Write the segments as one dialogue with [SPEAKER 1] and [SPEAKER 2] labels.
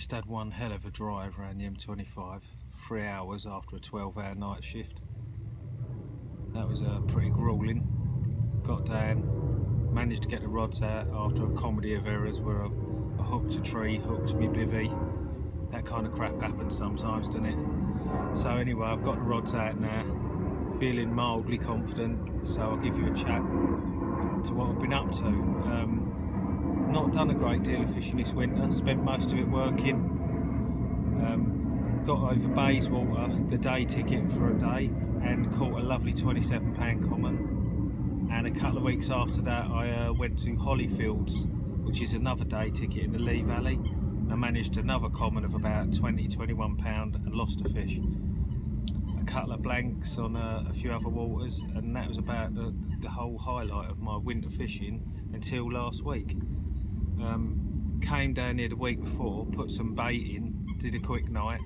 [SPEAKER 1] Just had one hell of a drive around the M25, 3 hours after a 12-hour night shift. That was pretty grueling. Got down, managed to get the rods out after a comedy of errors where I hooked a tree, hooked me bivvy. That kind of crap happens sometimes, doesn't it? So anyway, I've got the rods out now, feeling mildly confident, so I'll give you a chat to what I've been up to. Not done a great deal of fishing this winter, spent most of it working. Got over Bayswater, the day ticket for a day, and caught a lovely £27 common. And a couple of weeks after that I went to Hollyfields, which is another day ticket in the Lee Valley. I managed another common of about £21 and lost a fish. A couple of blanks on a few other waters, and that was about the whole highlight of my winter fishing until last week. Came down here the week before, put some bait in, did a quick night.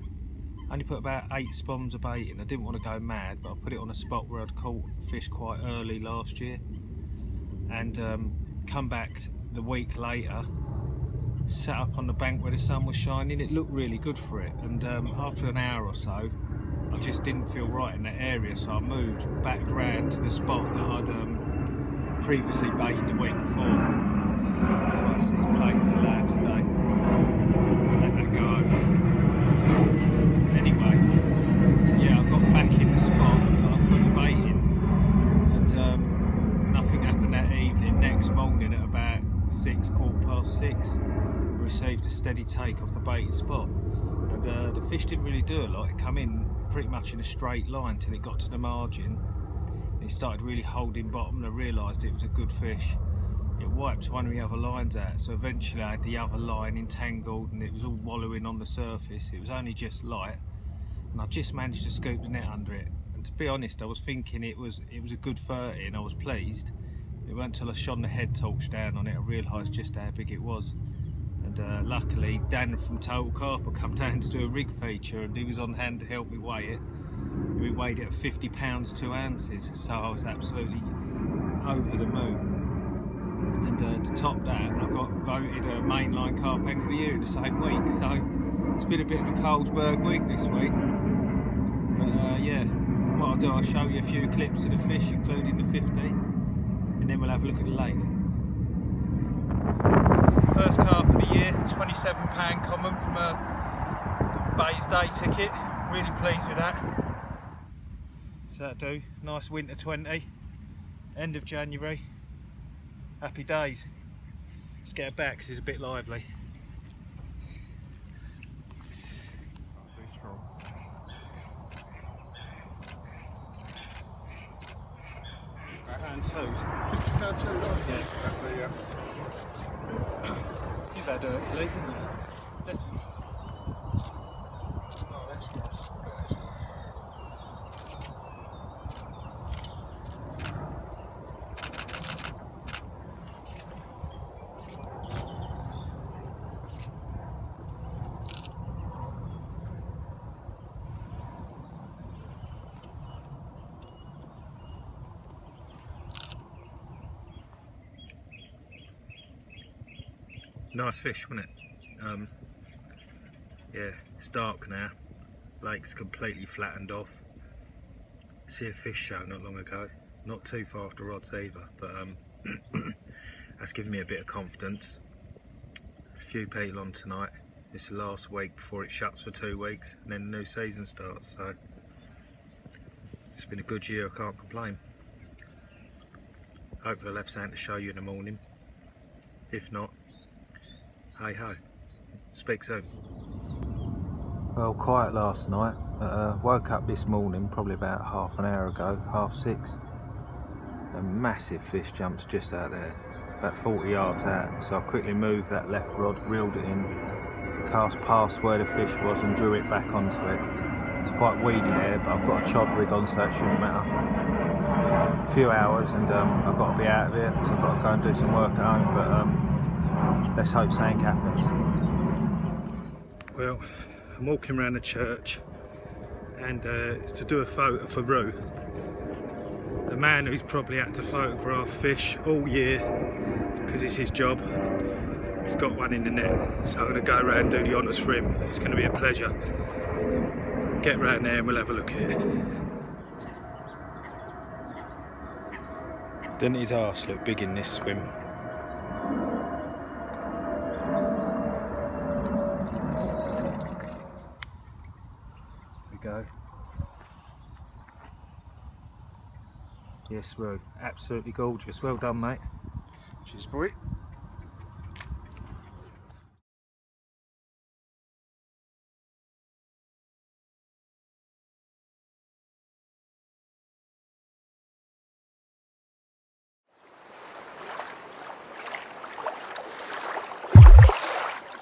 [SPEAKER 1] Only put about 8 spoons of bait in. I didn't want to go mad, but I put it on a spot where I'd caught fish quite early last year. And come back the week later, sat up on the bank where the sun was shining. It looked really good for it, and after an hour or so I just didn't feel right in that area, so I moved back round to the spot that I'd previously baited the week before. Christ, it's playing to lad today. Let that go over. Anyway, so yeah, I got back in the spot that I put the bait in, and nothing happened that evening. Next morning at about 6:15, I received a steady take off the baited spot, and the fish didn't really do a lot. It come in pretty much in a straight line till it got to the margin. It started really holding bottom, and I realised it was a good fish. It wiped one of the other lines out, so eventually I had the other line entangled and it was all wallowing on the surface. It was only just light, and I just managed to scoop the net under it. And to be honest, I was thinking it was a good 30 and I was pleased. It wasn't until I shone the head torch down on it I realised just how big it was. And luckily Dan from Total Carp come down to do a rig feature, and he was on hand to help me weigh it. We weighed it at 50 pounds 2 ounces, so I was absolutely over the moon. And to top that, I got voted a mainline carp angler of the year the same week, so it's been a bit of a Coldsburg week this week. But yeah, what I'll do, I'll show you a few clips of the fish, including the 50, and then we'll have a look at the lake. First carp of the year, £27 common from a Bay's day ticket. Really pleased with that. So that'll do. Nice winter 20, end of January. Happy days. Let's get it back because it's a bit lively. Hand toes. Yeah. You've had Hercules, haven't you?
[SPEAKER 2] Oh, that's nice.
[SPEAKER 1] Nice fish, wasn't it? Yeah, it's dark now. Lake's completely flattened off. See a fish show not long ago. Not too far off the rods either, but that's given me a bit of confidence. There's a few people on tonight. It's the last week before it shuts for 2 weeks, and then the new season starts. So it's been a good year. I can't complain. Hopefully I'll have something to show you in the morning. If not, hey ho, speak soon. Well, quiet last night. Woke up this morning probably about half an hour ago, 6:30. A massive fish jumps just out there, about 40 yards out. So I quickly moved that left rod, reeled it in, cast past where the fish was and drew it back onto it. It's quite weedy there, but I've got a chod rig on, so that shouldn't matter. A few hours and I've got to be out of here, so I've got to go and do some work at home, but let's hope something happens. Well, I'm walking around the church, and it's to do a photo for Roo, the man who's probably had to photograph fish all year because it's his job. He's got one in the net, so I'm going to go around and do the honours for him. It's going to be a pleasure. Get round there and we'll have a look at it. Doesn't his arse look big in this swim? There we go. Yes, well, absolutely gorgeous. Well done, mate.
[SPEAKER 2] Cheers, boy.